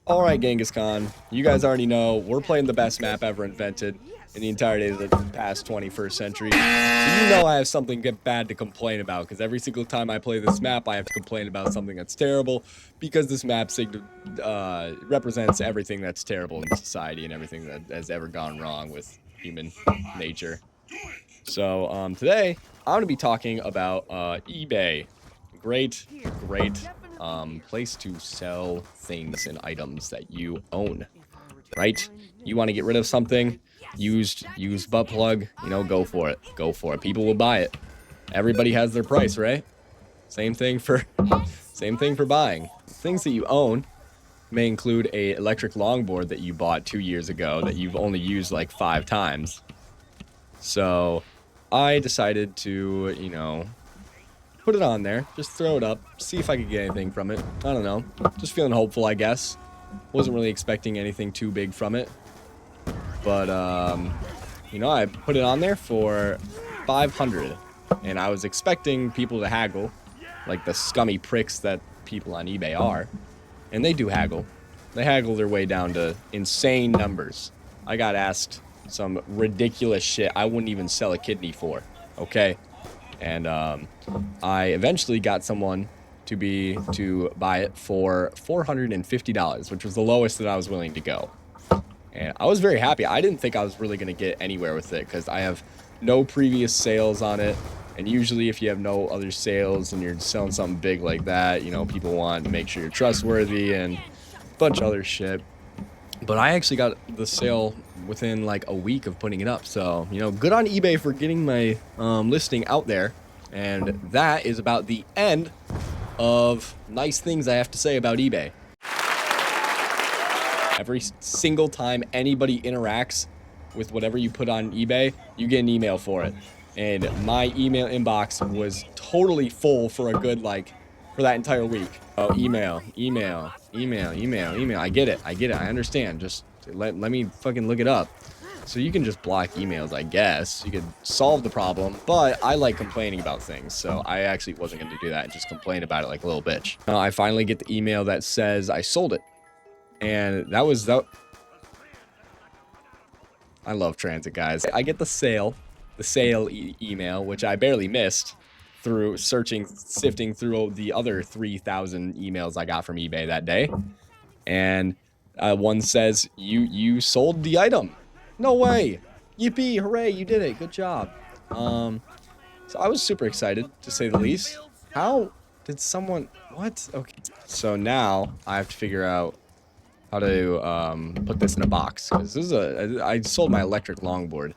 Alright, Genghis Khan, you guys already know we're playing the best map ever invented in the entirety of the past 21st century. So you know I have something bad to complain about, because every single time I play this map, I have to complain about something that's terrible, because this map represents everything that's terrible in society and everything that has ever gone wrong with human nature. So today, I'm going to be talking about eBay. Great place to sell things and items that you own, right? You want to get rid of something, used butt plug, go for it. Go for it. People will buy it. Everybody has their price, right? Same thing for buying. Things that you own may include a electric longboard that you bought 2 years ago that you've only used like 5 times. So I decided to, put it on there, just throw it up, see if I could get anything from it. I don't know, just feeling hopeful, I guess. Wasn't really expecting anything too big from it. But, I put it on there for 500. And I was expecting people to haggle, like the scummy pricks that people on eBay are. And they do haggle. They haggle their way down to insane numbers. I got asked some ridiculous shit I wouldn't even sell a kidney for, okay? And I eventually got someone to buy it for $450, which was the lowest that I was willing to go. And I was very happy. I didn't think I was really going to get anywhere with it, because I have no previous sales on it. And usually if you have no other sales and you're selling something big like that, people want to make sure you're trustworthy and a bunch of other shit. But I actually got the sale within like a week of putting it up. So, good on eBay for getting my listing out there. And that is about the end of nice things I have to say about eBay. Every single time anybody interacts with whatever you put on eBay, you get an email for it. And my email inbox was totally full for a good, for that entire week. Oh, email. I get it. I understand. Just let me fucking look it up. So you can just block emails, I guess. You could solve the problem, but I like complaining about things. So I actually wasn't going to do that and just complain about it like a little bitch. I finally get the email that says I sold it. And that was that. I love transit, guys. I get the sale email, which I barely missed through sifting through the other 3,000 emails I got from eBay that day. And one says, you sold the item. No way. Yippee, hooray, you did it. Good job. So I was super excited, to say the least. How did someone... What? Okay. So now I have to figure out how to put this in a box. Because this is I sold my electric longboard.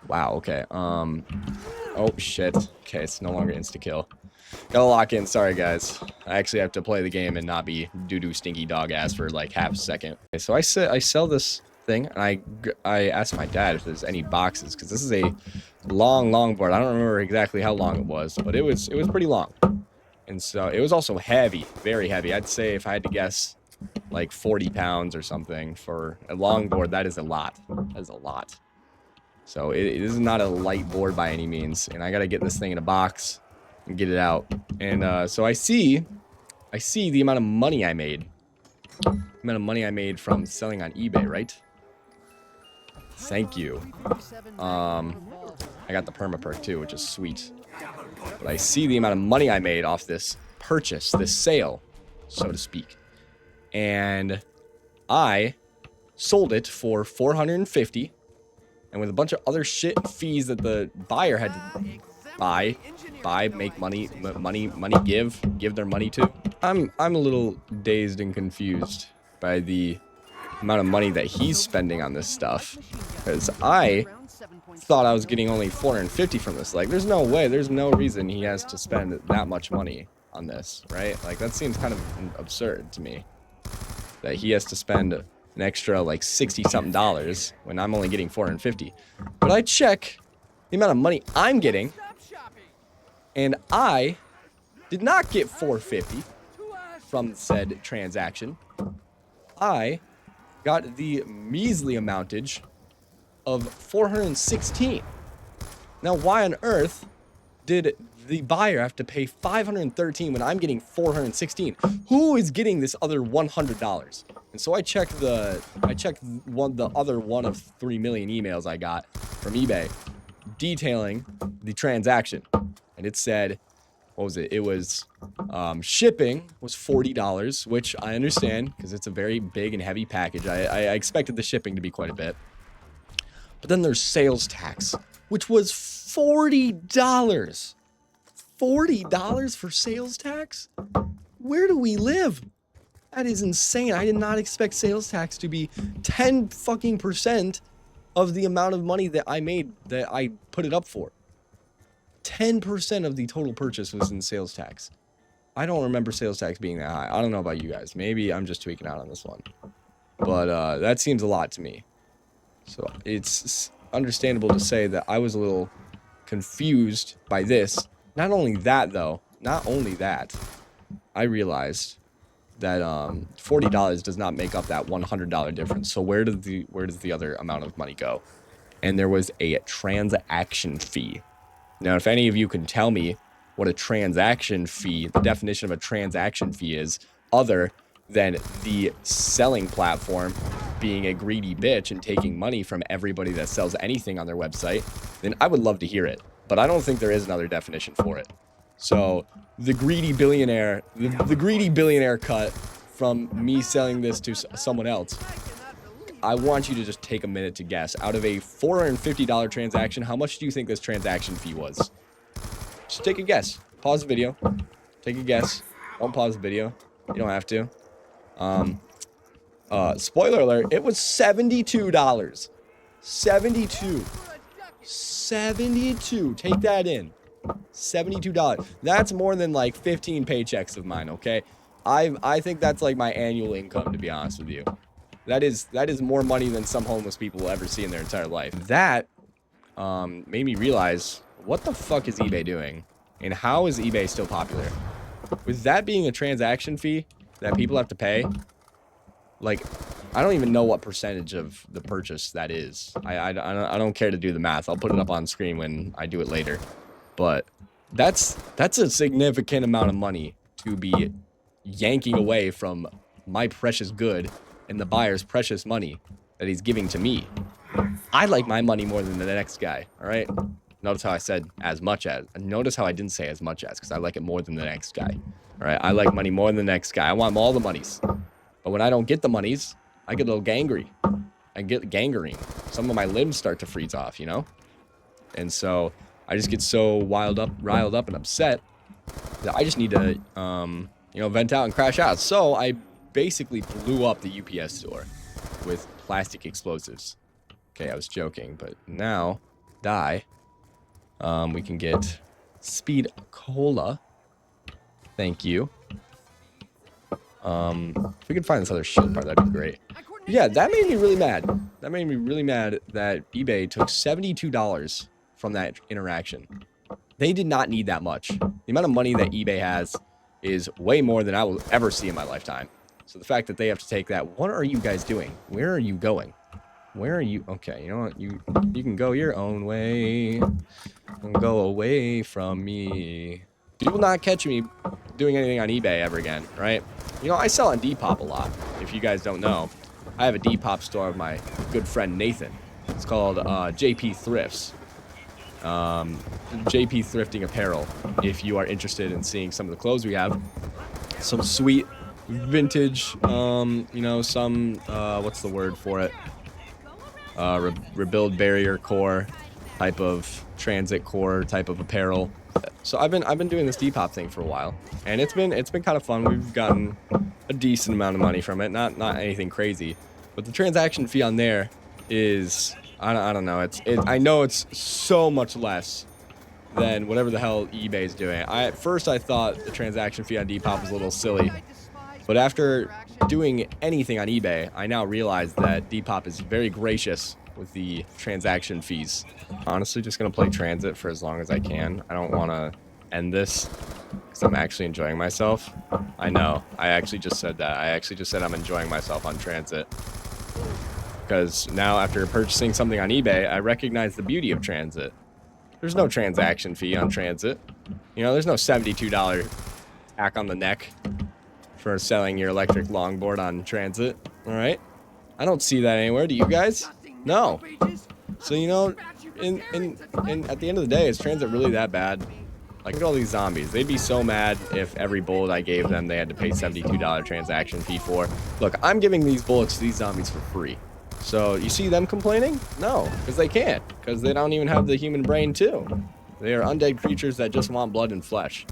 Wow, okay. Oh, shit. Okay, it's no longer insta-kill. Gotta lock in. Sorry, guys. I actually have to play the game and not be doo-doo stinky dog ass for like half a second. Okay, so I sell this thing, and I asked my dad if there's any boxes, because this is a long board. I don't remember exactly how long it was, but it was pretty long. And so it was also heavy, very heavy. I'd say if I had to guess, like 40 pounds or something for a longboard. That is a lot. That is a lot. So it is not a light board by any means, and I gotta get this thing in a box and get it out. And so I see the amount of money I made. The amount of money I made from selling on eBay, right? Thank you. I got the perma perk too, which is sweet. But I see the amount of money I made off this purchase, this sale, so to speak. And I sold it for $450. And with a bunch of other shit and fees that the buyer had to buy, make money, give their money to. I'm a little dazed and confused by the amount of money that he's spending on this stuff, because I thought I was getting only $450 from this. Like, there's no way, there's no reason he has to spend that much money on this, right? Like, that seems kind of absurd to me, that he has to spend an extra like $60-something when I'm only getting $450. But I check the amount of money I'm getting, and I did not get $450 from said transaction. I got the measly amountage of $416. Now, why on earth did the buyer have to pay $513 when I'm getting $416? Who is getting this other $100? And so I checked the other one of 3 million emails I got from eBay detailing the transaction, and it said, what was it? It was shipping was $40, which I understand because it's a very big and heavy package. I expected the shipping to be quite a bit. But then there's sales tax, which was $40. $40 for sales tax? Where do we live? That is insane. I did not expect sales tax to be 10 fucking % of the amount of money that I made, that I put it up for. 10% of the total purchase was in sales tax. I don't remember sales tax being that high. I don't know about you guys. Maybe I'm just tweaking out on this one. But that seems a lot to me. So it's understandable to say that I was a little confused by this. Not only that, though. Not only that. I realized that $40 does not make up that $100 difference. So where does the other amount of money go? And there was a transaction fee. Now, if any of you can tell me what a transaction fee, the definition of a transaction fee is, other than the selling platform being a greedy bitch and taking money from everybody that sells anything on their website, then I would love to hear it. But I don't think there is another definition for it. So the greedy billionaire, the greedy billionaire cut from me selling this to someone else, I want you to just take a minute to guess. Out of a $450 transaction, how much do you think this transaction fee was? Just take a guess. Pause the video. Take a guess. Don't pause the video. You don't have to. Spoiler alert, it was $72. 72. Take that in. $72. That's more than like 15 paychecks of mine, okay? I think that's like my annual income, to be honest with you. That is more money than some homeless people will ever see in their entire life. That made me realize, what the fuck is eBay doing? And how is eBay still popular? With that being a transaction fee that people have to pay, like, I don't even know what percentage of the purchase that is. I don't care to do the math. I'll put it up on screen when I do it later. But that's a significant amount of money to be yanking away from my precious good and the buyer's precious money that he's giving to me. I like my money more than the next guy, all right? Notice how I said as much as. Notice how I didn't say as much as, because I like it more than the next guy, all right? I like money more than the next guy. I want all the monies. But when I don't get the monies, I get a little gangry. I get gangrene. Some of my limbs start to freeze off, you know? And so I just get so riled up and upset that I just need to, vent out and crash out. So I basically blew up the UPS store with plastic explosives. Okay, I was joking, but now, we can get Speed Cola. Thank you. If we could find this other shield part, that'd be great. Yeah, that made me really mad. That made me really mad that eBay took $72 from that interaction. They did not need that much. The amount of money that eBay has is way more than I will ever see in my lifetime. So the fact that they have to take that, what are you guys doing? Where are you going? Where are you? Okay, you know what? You can go your own way. Don't go away from me. You will not catch me doing anything on eBay ever again, right? You know, I sell on Depop a lot. If you guys don't know, I have a Depop store of my good friend Nathan. It's called JP Thrifts. JP Thrifting Apparel. If you are interested in seeing some of the clothes we have, some sweet vintage, some what's the word for it? Rebuild barrier core type of transit core type of apparel. So I've been doing this Depop thing for a while, and it's been kind of fun. We've gotten a decent amount of money from it, not anything crazy, but the transaction fee on there is I don't know. I know it's so much less than whatever the hell eBay's doing. At first I thought the transaction fee on Depop was a little silly, but after doing anything on eBay, I now realize that Depop is very gracious with the transaction fees. Honestly, just gonna play Transit for as long as I can. I don't want to end this because I'm actually enjoying myself. I know. I actually just said that. I actually just said I'm enjoying myself on Transit. Because now, after purchasing something on eBay, I recognize the beauty of Transit. There's no transaction fee on Transit. You know, there's no $72 tack on the neck for selling your electric longboard on transit. All right, I don't see that anywhere. Do you guys? No. So you know, in at the end of the day, is transit really that bad? Like, look at all these zombies. They'd be so mad if every bullet I gave them they had to pay $72 transaction fee for. Look, I'm giving these bullets to these zombies for free. So, you see them complaining? No, because they can't. Because they don't even have the human brain, too. They are undead creatures that just want blood and flesh.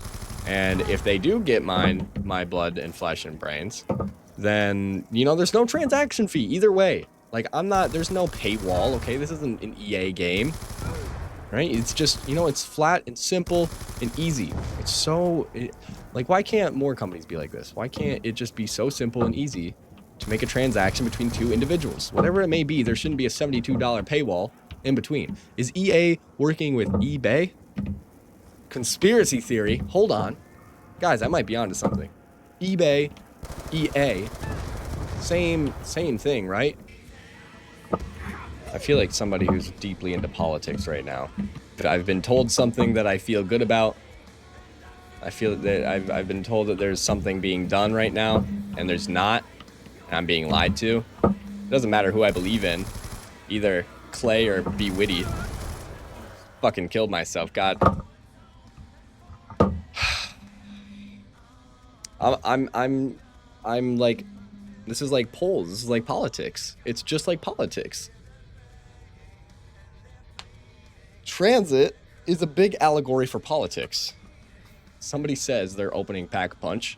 And if they do get my blood and flesh and brains, then, you know, there's no transaction fee either way. Like, there's no paywall, okay? This isn't an EA game. Right? It's just, you know, it's flat and simple and easy. It's so, like, why can't more companies be like this? Why can't it just be so simple and easy to make a transaction between two individuals? Whatever it may be, there shouldn't be a $72 paywall in between. Is EA working with eBay? Conspiracy theory. Hold on. Guys, I might be onto something. eBay, EA, same thing, right? I feel like somebody who's deeply into politics right now. I've been told something that I feel good about. I feel that I've been told that there's something being done right now, and there's not, and I'm being lied to. It doesn't matter who I believe in, either Clay or Be Witty. Fucking killed myself, God. I'm like, this is like polls. This is like politics. It's just like politics. Transit is a big allegory for politics. Somebody says they're opening Pack-a-Punch.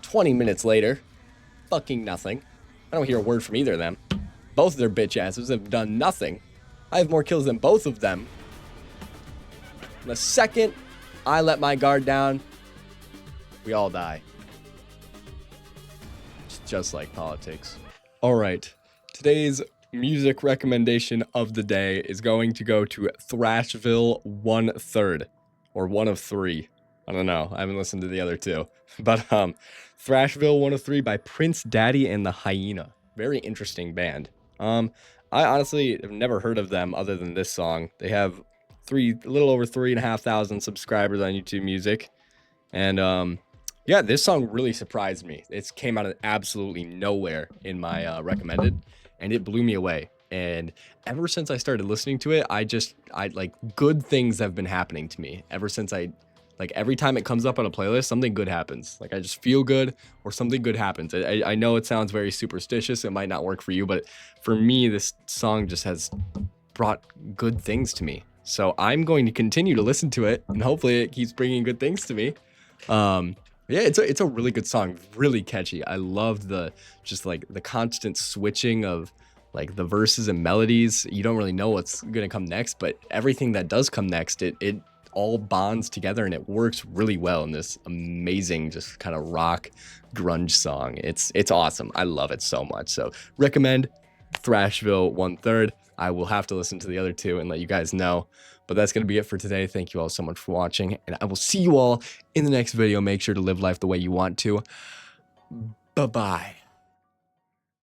20 minutes later, fucking nothing. I don't hear a word from either of them. Both of their bitch asses have done nothing. I have more kills than both of them. The second I let my guard down, we all die. It's just like politics. All right, today's music recommendation of the day is going to go to Thrashville 1/3 or 1 of 3. I don't know. I haven't listened to the other two. But Thrashville 1 of 3 by Prince Daddy and the Hyena. Very interesting band. I honestly have never heard of them other than this song. They have a little over 3,500 subscribers on YouTube Music. And yeah, this song really surprised me. It came out of absolutely nowhere in my recommended, and it blew me away. And ever since I started listening to it, I like, good things have been happening to me ever since like, every time it comes up on a playlist, something good happens. Like, I just feel good or something good happens. I know it sounds very superstitious. It might not work for you, but for me, this song just has brought good things to me. So I'm going to continue to listen to it, and hopefully it keeps bringing good things to me. Yeah, it's a really good song, really catchy. I love the constant switching of like the verses and melodies. You don't really know what's gonna come next, but everything that does come next, it all bonds together and it works really well in this amazing, just kind of rock grunge song. It's awesome. I love it so much. So recommend Thrashville 1/3. I will have to listen to the other two and let you guys know. But that's going to be it for today. Thank you all so much for watching, and I will see you all in the next video. Make sure to live life the way you want to. Bye-bye.